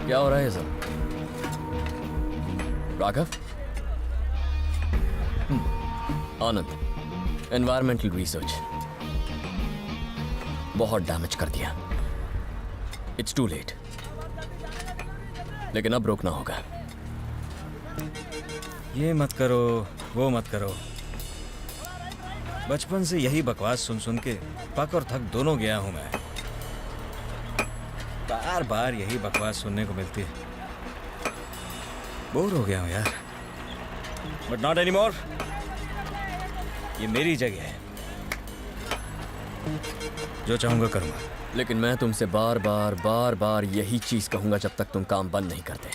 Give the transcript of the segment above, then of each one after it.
क्या हो रहा है ये सब? राघव? आनंद, एनवायरमेंटल रिसर्च बहुत डैमेज कर दिया। इट्स टू लेट, लेकिन अब रोकना होगा। ये मत करो, वो मत करो। बचपन से यही बकवास सुन सुन के पक और थक दोनों गया हूं मैं। बार बार यही बकवास सुनने को मिलती है। बोर हो गया हूं यार। But not any more. ये मेरी जगह है, जो चाहूंगा करूंगा। लेकिन मैं तुमसे बार बार यही चीज कहूंगा जब तक तुम काम बंद नहीं करते।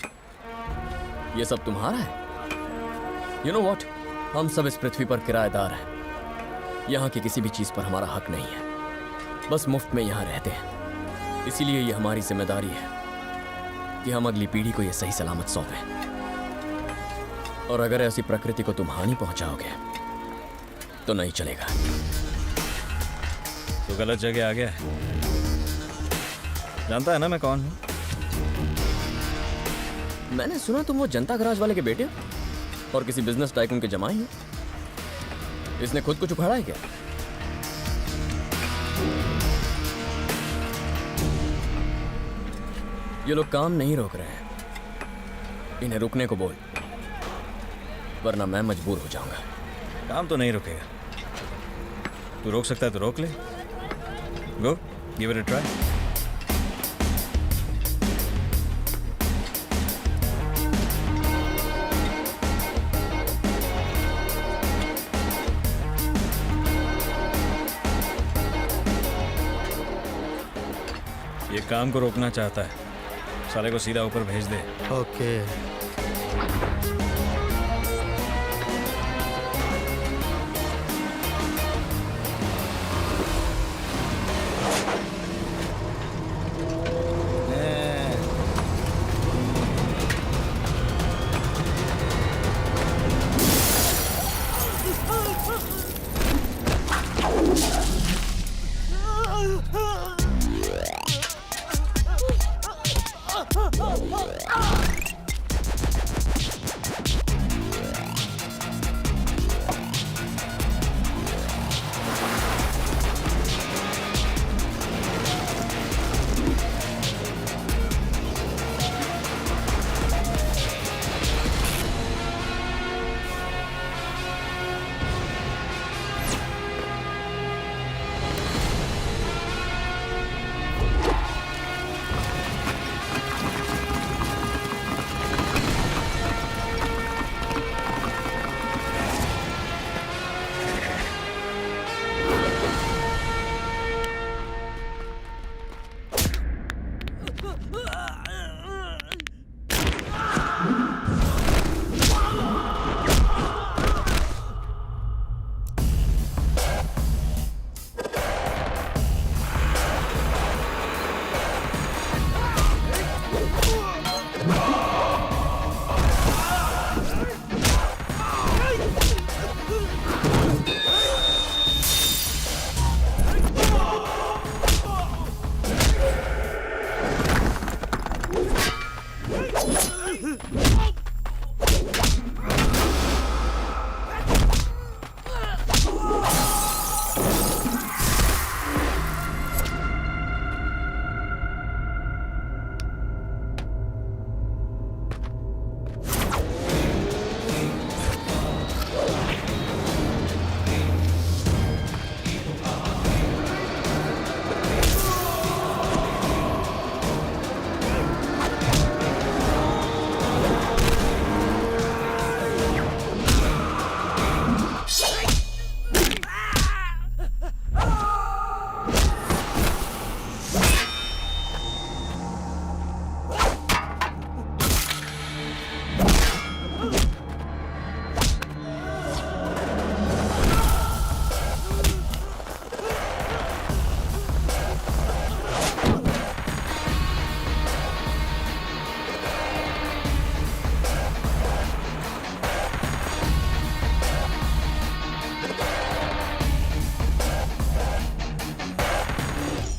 ये सब तुम्हारा है। यू नो वॉट, हम सब इस पृथ्वी पर किराएदार हैं। यहाँ की किसी भी चीज पर हमारा हक नहीं है, बस मुफ्त में यहाँ रहते हैं। इसीलिए ये हमारी जिम्मेदारी है कि हम अगली पीढ़ी को ये सही सलामत सौंपें। और अगर ऐसी प्रकृति को तुम हानि पहुंचाओगे तो नहीं चलेगा। तो गलत जगह आ गया है। जानता है ना मैं कौन हूं? मैंने सुना तुम वो जनता गराज वाले के बेटे हो और किसी बिजनेस टाइकून के जमाई हो। इसने खुद कुछ उखाड़ा है क्या? ये लोग काम नहीं रोक रहे हैं, इन्हें रुकने को बोल, वरना मैं मजबूर हो जाऊंगा। काम तो नहीं रुकेगा। तू रोक सकता है तो रोक ले। गो, गिव इट अ ट्राई। ये काम को रोकना चाहता है, साले को सीधा ऊपर भेज दे। ओके।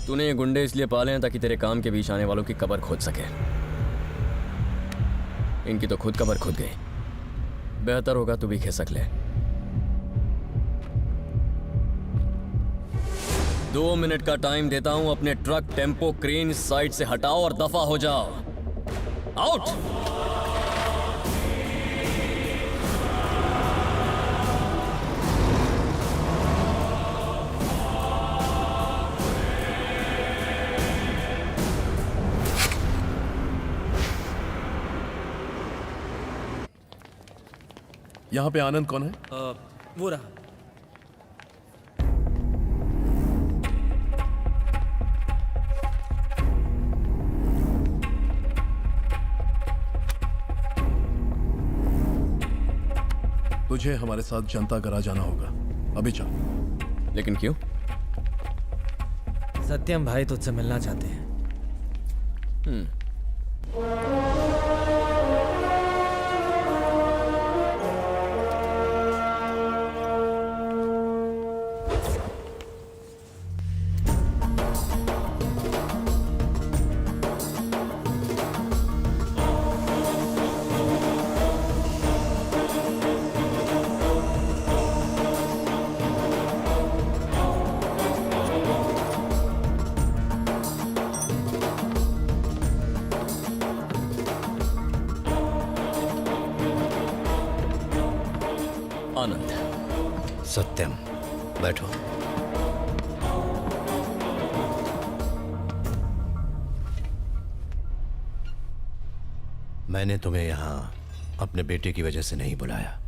तूने ये गुंडे इसलिए पाले हैं ताकि तेरे काम के बीच आने वालों की कब्र खोद सके। इनकी तो खुद कबर खुद गई। बेहतर होगा तू भी खिसक ले। 2 मिनट का टाइम देता हूं, अपने ट्रक, टेम्पो, क्रेन इस साइड से हटाओ और दफा हो जाओ। आउट। यहाँ पे आनंद कौन है? वो रहा। तुझे हमारे साथ जनता गरा जाना होगा, अभी चल। लेकिन क्यों? सत्यम भाई तुझसे मिलना चाहते हैं। आनंद। सत्यम, बैठो। मैंने तुम्हें यहां अपने बेटे की वजह से नहीं बुलाया।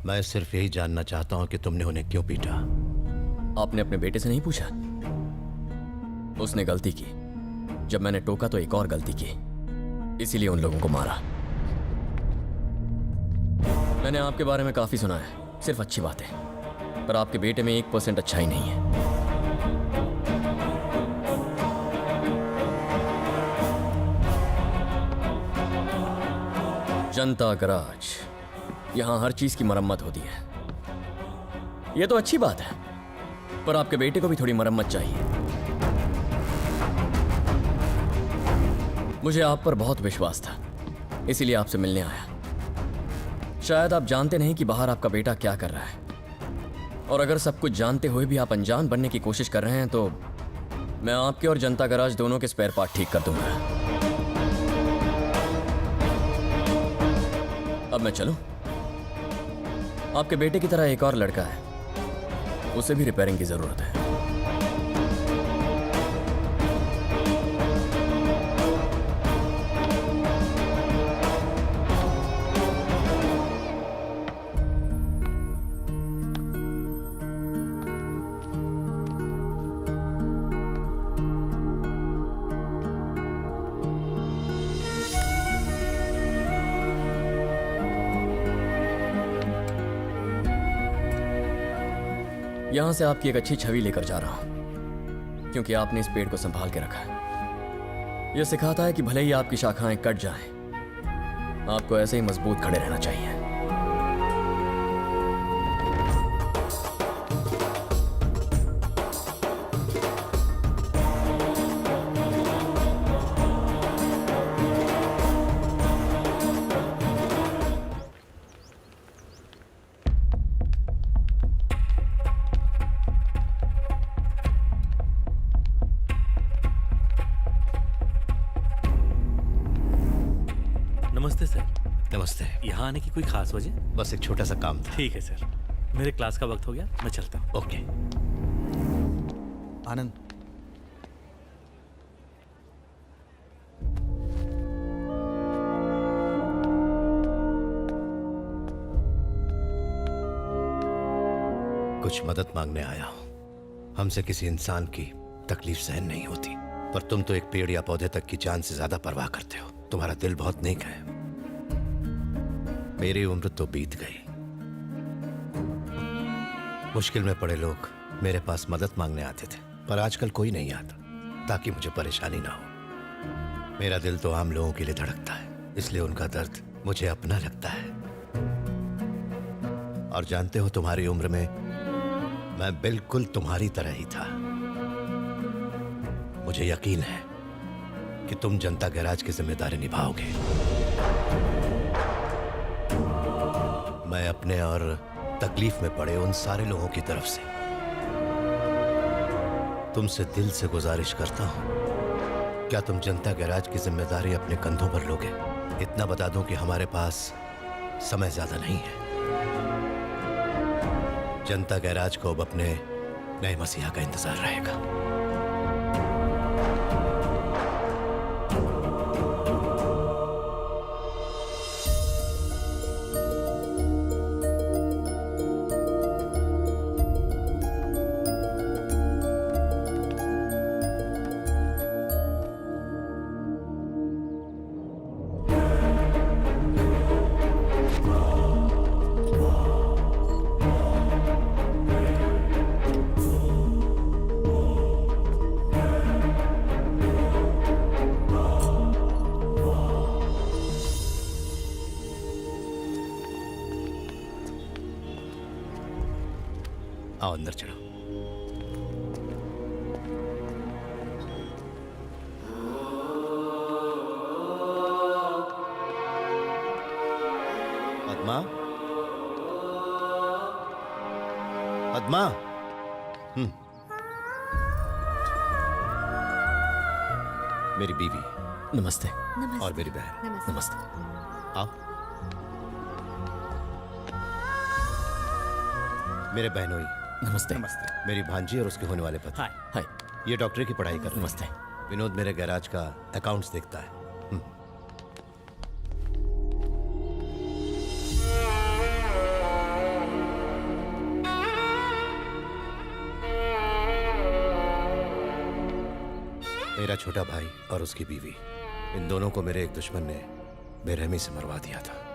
मैं सिर्फ यही जानना चाहता हूं कि तुमने उन्हें क्यों पीटा। आपने अपने बेटे से नहीं पूछा? उसने गलती की। जब मैंने टोका तो एक और गलती की, इसीलिए उन लोगों को मारा। मैंने आपके बारे में काफी सुना है, सिर्फ अच्छी बातें, पर आपके बेटे में 1% अच्छाई नहीं है। जनता गराज, यहां हर चीज की मरम्मत होती है। यह तो अच्छी बात है, पर आपके बेटे को भी थोड़ी मरम्मत चाहिए। मुझे आप पर बहुत विश्वास था, इसीलिए आपसे मिलने आया। शायद आप जानते नहीं कि बाहर आपका बेटा क्या कर रहा है, और अगर सब कुछ जानते हुए भी आप अनजान बनने की कोशिश कर रहे हैं तो मैं आपके और जनता गराज दोनों के स्पेयर पार्ट ठीक कर दूंगा। अब मैं चलूं? आपके बेटे की तरह एक और लड़का है, उसे भी रिपेयरिंग की जरूरत है। यहां से आपकी एक अच्छी छवि लेकर जा रहा हूं, क्योंकि आपने इस पेड़ को संभाल के रखा है। यह सिखाता है कि भले ही आपकी शाखाएं कट जाएं, आपको ऐसे ही मजबूत खड़े रहना चाहिए। नमस्ते सर। नमस्ते। यहाँ आने की कोई खास वजह? बस एक छोटा सा काम था। ठीक है सर, मेरे क्लास का वक्त हो गया, मैं चलता हूँ। ओके। आनंद, कुछ मदद मांगने आया हूं। हमसे किसी इंसान की तकलीफ सहन नहीं होती, पर तुम तो एक पेड़ या पौधे तक की जान से ज्यादा परवाह करते हो। तुम्हारा दिल बहुत नेक है। मेरी उम्र तो बीत गई। मुश्किल में पड़े लोग मेरे पास मदद मांगने आते थे, पर आजकल कोई नहीं आता, ताकि मुझे परेशानी ना हो। मेरा दिल तो आम लोगों के लिए धड़कता है, इसलिए उनका दर्द मुझे अपना लगता है। और जानते हो, तुम्हारी उम्र में मैं बिल्कुल तुम्हारी तरह ही था। मुझे यकीन है कि तुम जनता गैराज की जिम्मेदारी निभाओगे। मैं अपने और तकलीफ में पड़े उन सारे लोगों की तरफ से तुमसे दिल से गुजारिश करता हूं, क्या तुम जनता गैराज की जिम्मेदारी अपने कंधों पर लोगे? इतना बता दूं कि हमारे पास समय ज्यादा नहीं है। जनता गैराज को अब अपने नए मसीहा का इंतजार रहेगा। आओ अंदर चलो। पद्मा, पद्मा। मेरी बीवी नमस्ते। और मेरी बहन। नमस्ते। आओ। मेरे बहनोई। नमस्ते। मेरी भांजी और उसके होने वाले पति। हाय। हाय। ये डॉक्टरी की पढ़ाई कर रहे हैं। नमस्ते। विनोद मेरे गैराज का अकाउंट्स देखता है। मेरा छोटा भाई और उसकी बीवी, इन दोनों को मेरे एक दुश्मन ने बेरहमी से मरवा दिया था।